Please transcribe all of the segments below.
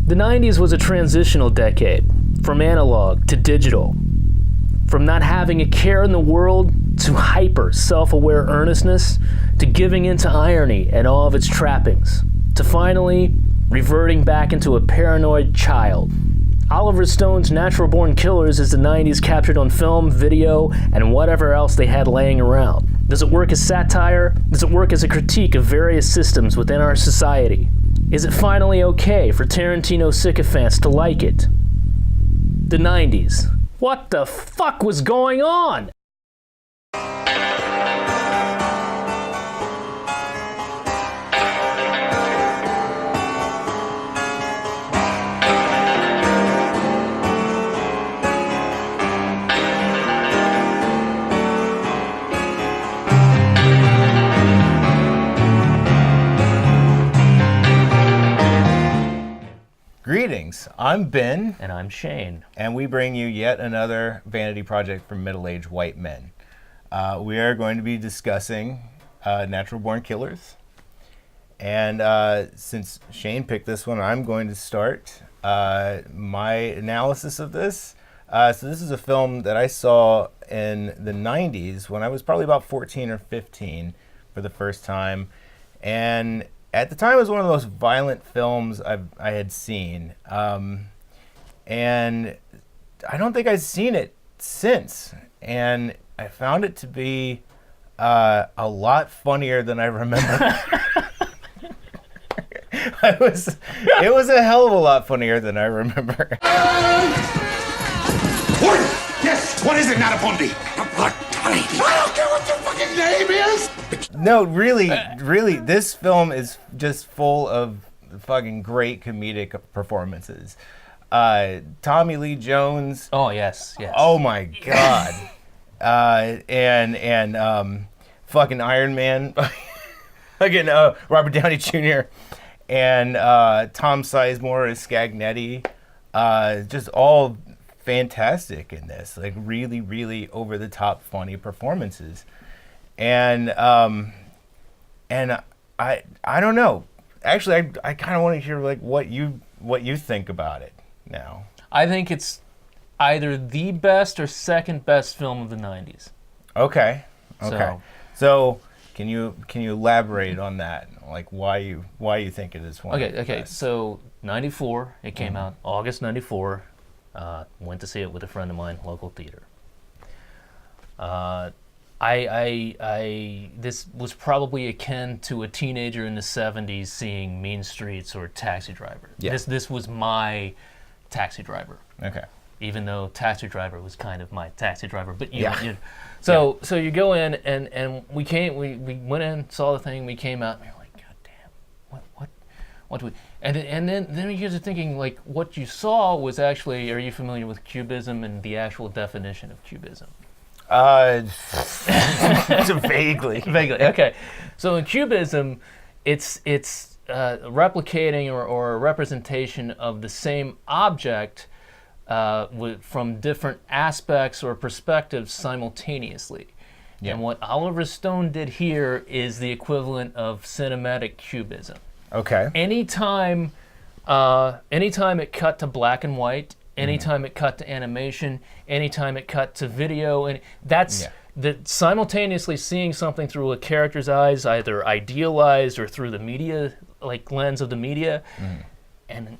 The 90s was a transitional decade, from analog to digital. From not having a care in the world to hyper self-aware earnestness to giving into irony and all of its trappings to finally reverting back into a paranoid child. OIiver Stone's Natural Born Killers is the 90s captured on film, video, and whatever else they had laying around. Does it work as satire? Does it work as a critique of various systems within our society? Is it finally okay for Tarantino sycophants to like it? The 90s. What the fuck was going on? Greetings, I'm Ben. And I'm Shane. And we bring you yet another vanity project for middle-aged white men. We are going to be discussing Natural Born Killers. And since Shane picked this one, I'm going to start my analysis of this. So this is a film that I saw in the 90s when I was probably about 14 or 15 for the first time. And at the time, it was one of the most violent films I had seen. And I don't think I've seen it since. And I found it to be a lot funnier than I remember. It was a hell of a lot funnier than I remember. What? Yes, what is it, Narapondi? I don't care what your fucking name is! No, really, this film is just full of fucking great comedic performances. Tommy Lee Jones. Oh, yes. Oh my God. And fucking Iron Man. Again, Robert Downey Jr. And Tom Sizemore as Scagnetti. Just all fantastic in this. Like really, really over the top funny performances. And I don't know. Actually, I kind of want to hear like what you think about it now. I think it's either the best or second best film of the 90s. Okay. So can you elaborate on that? Like why you think it is one? Okay. So 94, it came out August 94. Went to see it with a friend of mine, local theater. This was probably akin to a teenager in the 70s seeing Mean Streets or Taxi Driver. Yeah. This was my Taxi Driver. Okay. Even though Taxi Driver was kind of my Taxi Driver, but so you go in and we went in, saw the thing, we came out, and we were like, God damn, what do we? And then you get to thinking like what you saw was actually. Are you familiar with cubism and the actual definition of cubism? Vaguely. Okay. So in cubism, it's replicating or a representation of the same object from different aspects or perspectives simultaneously. Yeah. And what OIiver Stone did here is the equivalent of cinematic cubism. Okay. Anytime it cut to black and white, anytime it cut to animation, anytime it cut to video, and that's simultaneously seeing something through a character's eyes, either idealized or through the media, like lens of the media, and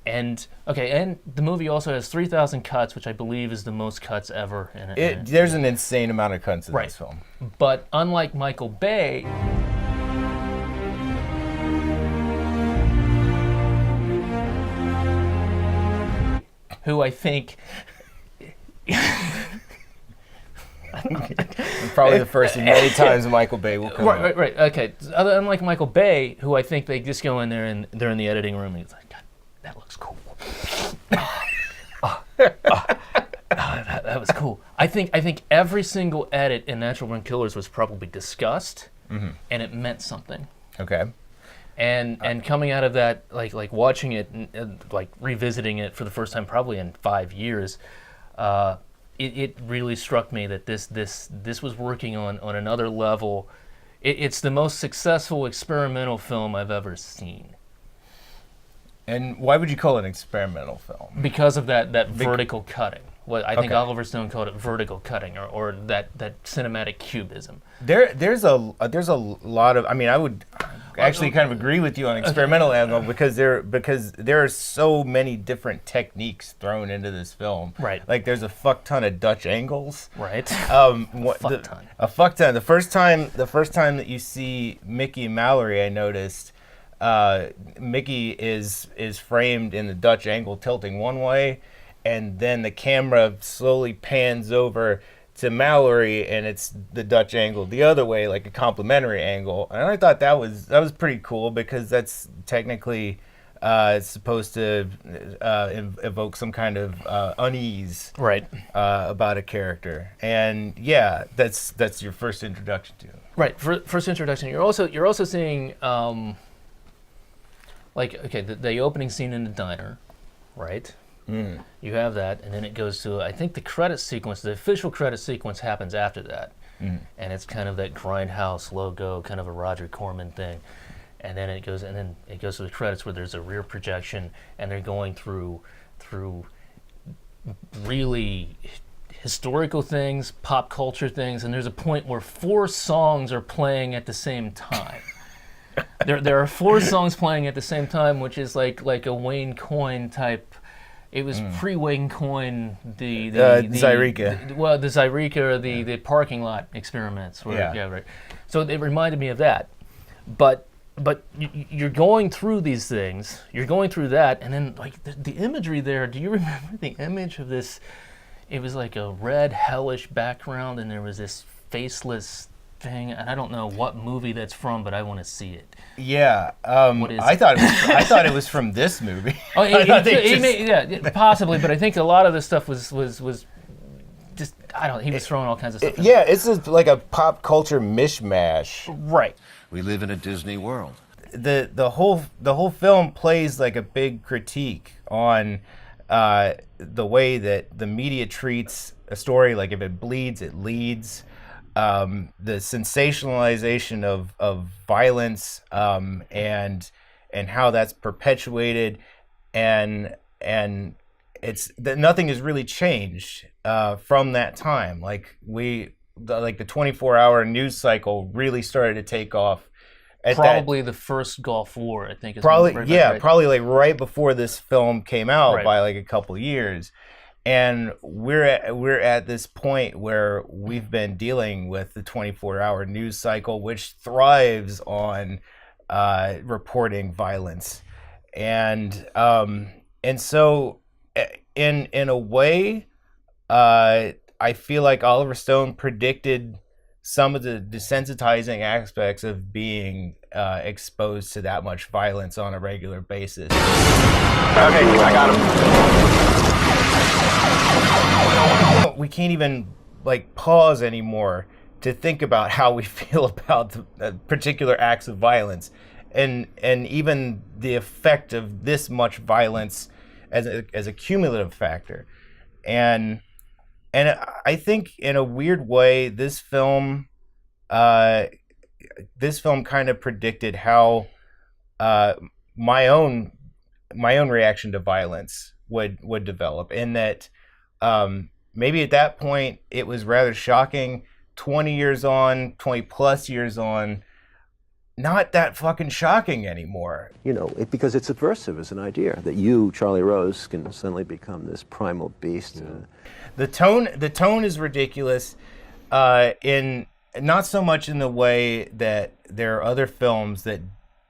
the movie also has 3,000 cuts, which I believe is the most cuts ever. There's an insane amount of cuts in this film. But unlike Michael Bay, who I think probably the first of many times Michael Bay will come up. Right. Okay. Unlike Michael Bay, who I think they just go in there and they're in the editing room and he's like, God, that looks cool. That was cool. I think every single edit in Natural Born Killers was probably discussed, and it meant something. Okay. And coming out of that, like watching it and like revisiting it for the first time probably in 5 years, it really struck me that this was working on another level. It's the most successful experimental film I've ever seen. And why would you call it an experimental film? Because of that vertical cutting. What I think Okay. OIiver Stone called it vertical cutting, or that cinematic cubism. There's a lot of. I mean, I would actually kind of agree with you on experimental angle because there are so many different techniques thrown into this film. Right. Like there's a fuck ton of Dutch angles. Right. Fuck ton. A fuck ton. The first time that you see Mickey and Mallory, I noticed Mickey is framed in the Dutch angle tilting one way, and then the camera slowly pans over to Mallory and it's the Dutch angle the other way, like a complementary angle. And I thought that was pretty cool because that's technically supposed to evoke some kind of unease Right. about a character. And yeah, that's your first introduction to it. Right. First introduction. You're also seeing the opening scene in the diner, right? You have that, and then it goes to, I think the credit sequence, the official credit sequence happens after that. And it's kind of that Grindhouse logo, kind of a Roger Corman thing. And then it goes to the credits where there's a rear projection, and they're going through really historical things, pop culture things, and there's a point where 4 songs are playing at the same time. There are 4 songs playing at the same time, which is like a Wayne Coyne type. It was pre-Wayne Coyne, the Zyreka. The Zyreka, or the parking lot experiments. Yeah. Right. So it reminded me of that. But you're going through these things. You're going through that, and then like the imagery there. Do you remember the image of this? It was like a red hellish background, and there was this faceless thing, and I don't know what movie that's from, but I want to see it. Yeah, What is it? I thought it was from this movie. Oh, I possibly, but I think a lot of this stuff was just, I don't know, he was throwing all kinds of stuff in. Yeah, it's just like a pop culture mishmash. Right. We live in a Disney world. The whole film plays like a big critique on the way that the media treats a story. Like if it bleeds, it leads. The sensationalization of violence and how that's perpetuated, and it's that nothing has really changed from that time. Like the 24-hour news cycle really started to take off. Probably the first Gulf War, I think. Probably right. probably like right before this film came out Right. by like a couple years. And we're at this point where we've been dealing with the 24-hour news cycle, which thrives on reporting violence, and so in a way, I feel like OIiver Stone predicted some of the desensitizing aspects of being exposed to that much violence on a regular basis. Okay, I got him. We can't even like pause anymore to think about how we feel about the particular acts of violence, and even the effect of this much violence as a cumulative factor, and I think in a weird way this film kind of predicted how my own reaction to violence would develop, in that maybe at that point it was rather shocking. 20 plus years on, not that fucking shocking anymore. You know, because it's subversive as an idea that you, Charlie Rose, can suddenly become this primal beast. The tone is ridiculous, in not so much in the way that there are other films that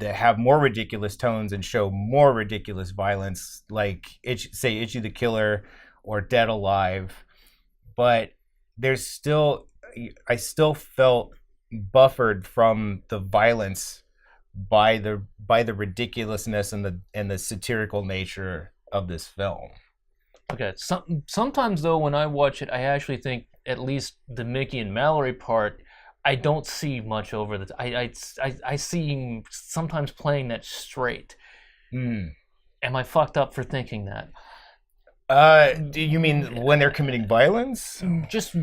have more ridiculous tones and show more ridiculous violence, like Itchy the Killer or Dead Alive, but I still felt buffered from the violence by the ridiculousness and the satirical nature of this film. Okay. Sometimes though, when I watch it, I actually think at least the Mickey and Mallory part, I don't see much over the. I see him sometimes playing that straight. Am I fucked up for thinking that? Do you mean when they're committing violence? Just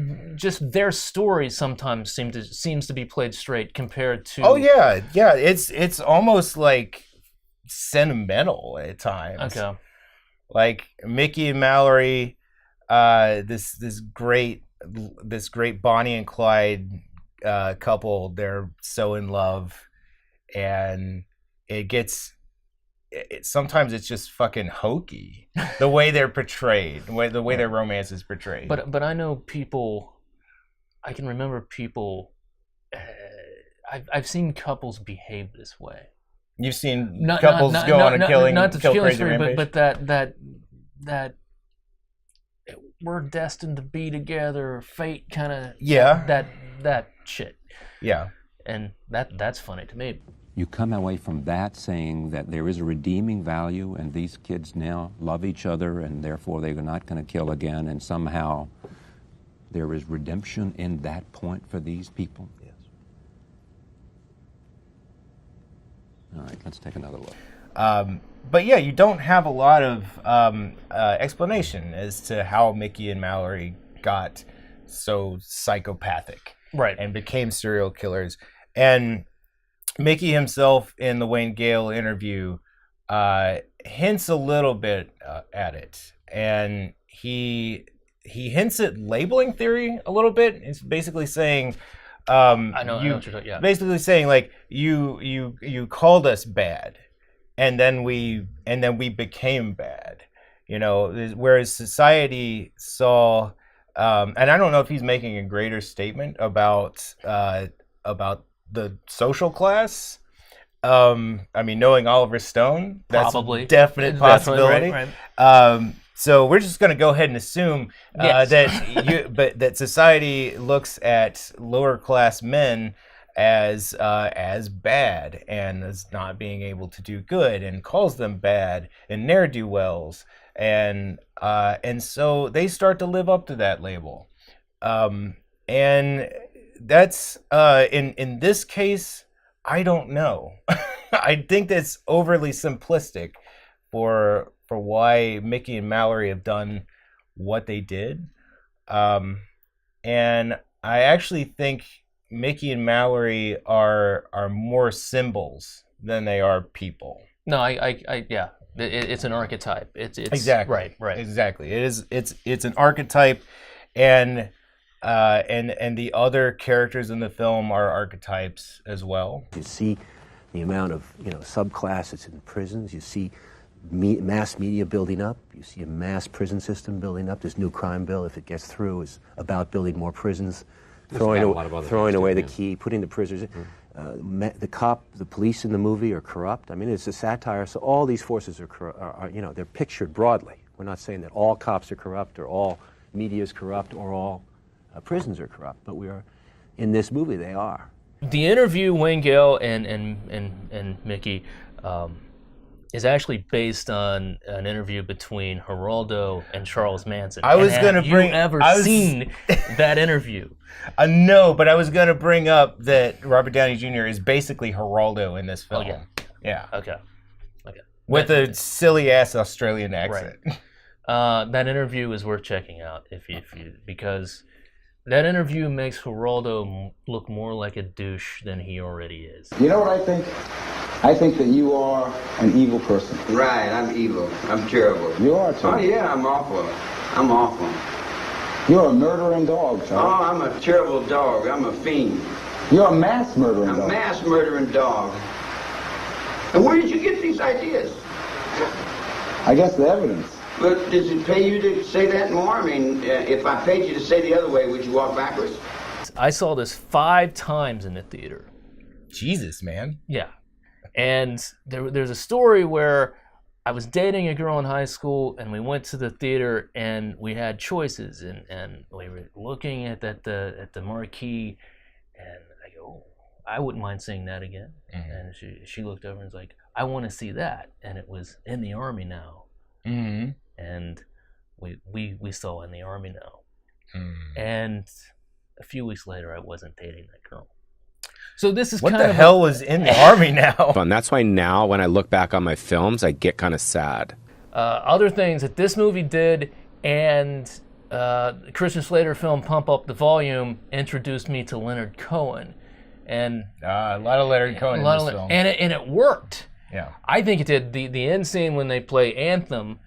their stories sometimes seems to be played straight compared to. Oh yeah. It's almost like sentimental at times. Okay. Like Mickey and Mallory, this great Bonnie and Clyde couple. They're so in love, and sometimes it's just fucking hokey the way they're portrayed, the way their romance is portrayed. But I know people. I can remember people. I've seen couples behave this way. You've seen couples go on a kill crazy rampage? but that we're destined to be together, fate kind of that shit. Yeah. And that's funny to me. You come away from that saying that there is a redeeming value and these kids now love each other and therefore they're not going to kill again, and somehow there is redemption in that point for these people? Yes. All right, let's take another look. But yeah, you don't have a lot of explanation as to how Mickey and Mallory got so psychopathic, right, and became serial killers. And Mickey himself in the Wayne Gale interview hints a little bit at it, and he hints at labeling theory a little bit. It's basically saying, I know what you're talking, yeah. Basically saying like you called us bad, and then we became bad, you know. Whereas society saw, and I don't know if he's making a greater statement about the social class. I mean, knowing OIiver Stone, that's probably a definite possibility. Right. So we're just going to go ahead and assume that society looks at lower class men as bad and as not being able to do good, and calls them bad and ne'er-do-wells, and so they start to live up to that label, and that's in this case, I don't know. I think that's overly simplistic for why Mickey and Mallory have done what they did, and I actually think Mickey and Mallory are more symbols than they are people. No, yeah, it's an archetype. It's exactly right. Exactly. It's an archetype, and the other characters in the film are archetypes as well. You see the amount of subclasses in prisons. You see mass media building up. You see a mass prison system building up. This new crime bill, if it gets through, is about building more prisons, throwing away the key, putting the prisoners in. The police in the movie are corrupt. I mean, it's a satire, so all these forces are they're pictured broadly. We're not saying that all cops are corrupt or all media is corrupt or all prisons are corrupt, but in this movie they are. The interview Wayne Gale and Mickey is actually based on an interview between Geraldo and Charles Manson. Have you ever seen that interview? No, but I was going to bring up that Robert Downey Jr. is basically Geraldo in this film. Oh, yeah. Okay. With a silly-ass Australian accent. Right. That interview is worth checking out because that interview makes Geraldo look more like a douche than he already is. You know what I think? I think that you are an evil person. Right, I'm evil. I'm terrible. You are too. Oh yeah, I'm awful. I'm awful. You're a murdering dog, Charlie. Oh, I'm a terrible dog. I'm a fiend. You're a mass murdering dog. A mass murdering dog. And where did you get these ideas? I guess the evidence. But does it pay you to say that more? I mean, if I paid you to say the other way, would you walk backwards? I saw this 5 times in the theater. Jesus, man. Yeah. And there's a story where I was dating a girl in high school, and we went to the theater, and we had choices, and we were looking at the marquee, and I go, oh, I wouldn't mind seeing that again. Mm-hmm. And she looked over and was like, I want to see that, and it was In the Army Now. Mm-hmm. And we saw In the Army Now. Mm-hmm. And a few weeks later, I wasn't dating that girl. So this is what kind the of hell was In the Army Now? And that's why now when I look back on my films, I get kind of sad. Other things that this movie did, and Christian Slater film Pump Up the Volume introduced me to Leonard Cohen, and a lot of Leonard Cohen in this film, and it worked. Yeah. I think it did. The end scene when they play Anthem,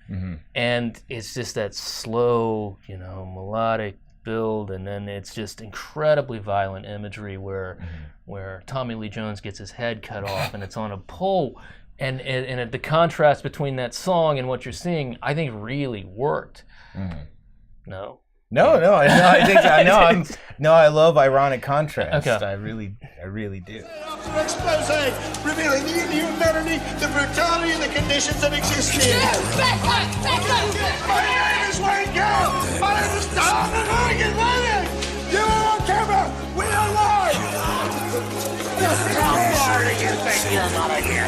and it's just that slow, melodic build, and then it's just incredibly violent imagery where Tommy Lee Jones gets his head cut off, and it's on a pole, and the contrast between that song and what you're seeing, I think really worked. No. No, I think I love ironic contrast. Okay. I really do. Expose revealing the inhumanity, the brutality, and the conditions that exist here. My name is Wayne Gale. My name is Tom and I get ready. You are on camera. We are live. How far do you think you're gonna get?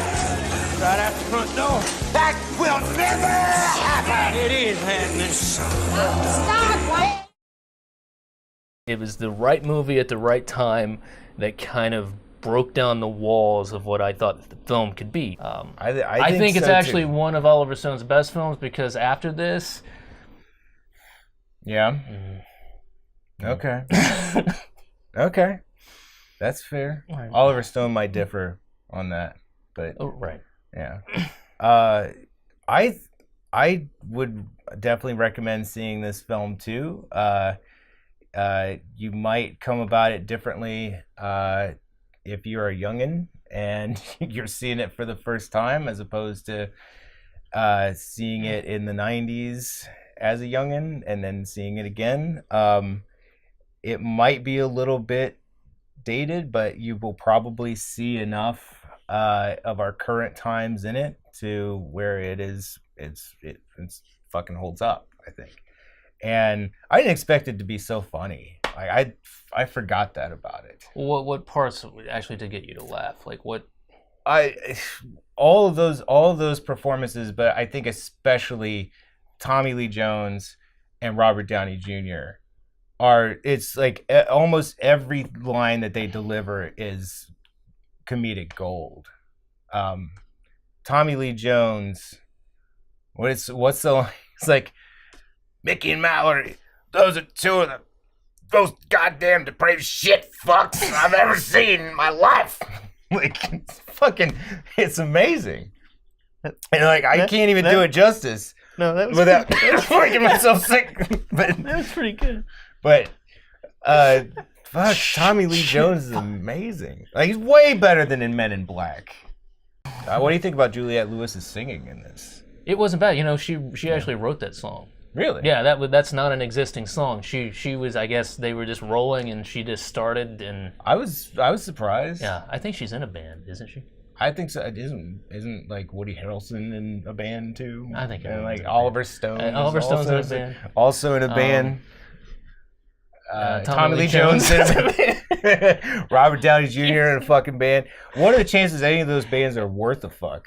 Right out the front door. That will never happen. It is happening. Stop, Wayne. It was the right movie at the right time that kind of broke down the walls of what I thought the film could be. I think it's so actually too. one of OIiver Stone's best films because after this... Yeah. Okay. Okay. That's fair. Right. OIiver Stone might differ on that, but... Oh, right. Yeah. I would definitely recommend seeing this film too. You might come about it differently if you're a youngin' and you're seeing it for the first time as opposed to seeing it in the 90s as a youngin' and then seeing it again. It might be a little bit dated, but you will probably see enough of our current times in it to where it fucking holds up, I think. And I didn't expect it to be so funny. I forgot that about it. What parts actually did get you to laugh? Like what? All of those performances, but I think especially Tommy Lee Jones and Robert Downey Jr. It's like almost every line that they deliver is comedic gold. Tommy Lee Jones, what's the line? It's like, Mickey and Mallory, those are two of the most goddamn depraved shit fucks I've ever seen in my life. Like, it's amazing. And like, I can't even do it justice. No, that was without making myself sick. But that was pretty good. But, fuck, Tommy Lee Jones is amazing. Like, he's way better than in Men in Black. What do you think about Juliette Lewis's singing in this? It wasn't bad. She actually wrote that song. Really? Yeah, that's not an existing song. She was, I guess they were just rolling and she just started and I was surprised. Yeah, I think she's in a band, isn't she? I think so. Isn't like Woody Harrelson in a band too? I think. And like OIiver Stone. OIiver Stone's in a band. Also in a band. Tommy Lee Jones in a band. Robert Downey Jr. in a fucking band. What are the chances any of those bands are worth a fuck?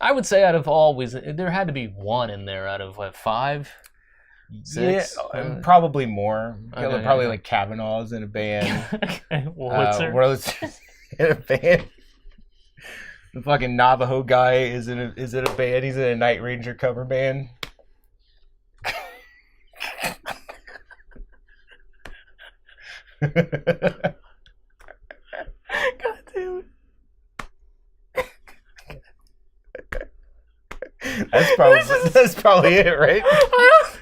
I would say out of all, there had to be one in there out of what, 5, 6? Yeah, probably more. Okay, Probably like Kavanaugh's in a band. Okay, Wurlitzer. Wurlitzer's in a band. The fucking Navajo guy is in a band. He's in a Night Ranger cover band. God damn it. That's probably it, right? What?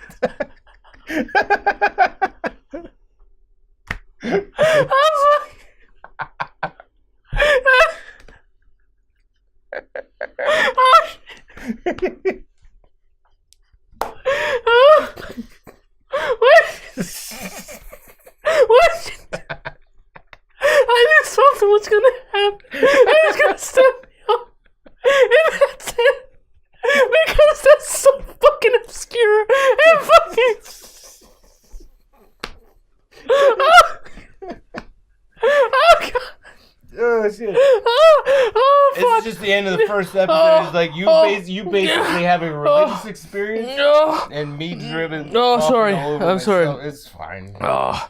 I knew something was gonna happen. I was gonna step me up, and that's it. Because that's so fucking obscure and fucking. Oh god. Oh shit. Oh fuck. It's just the end of the first episode. It's like you basically having a religious experience and me driven. Oh, sorry. I'm sorry. It's fine. Oh.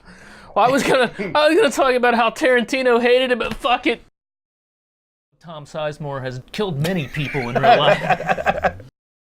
Well, I was gonna talk about how Tarantino hated it, but fuck it. Tom Sizemore has killed many people in real life.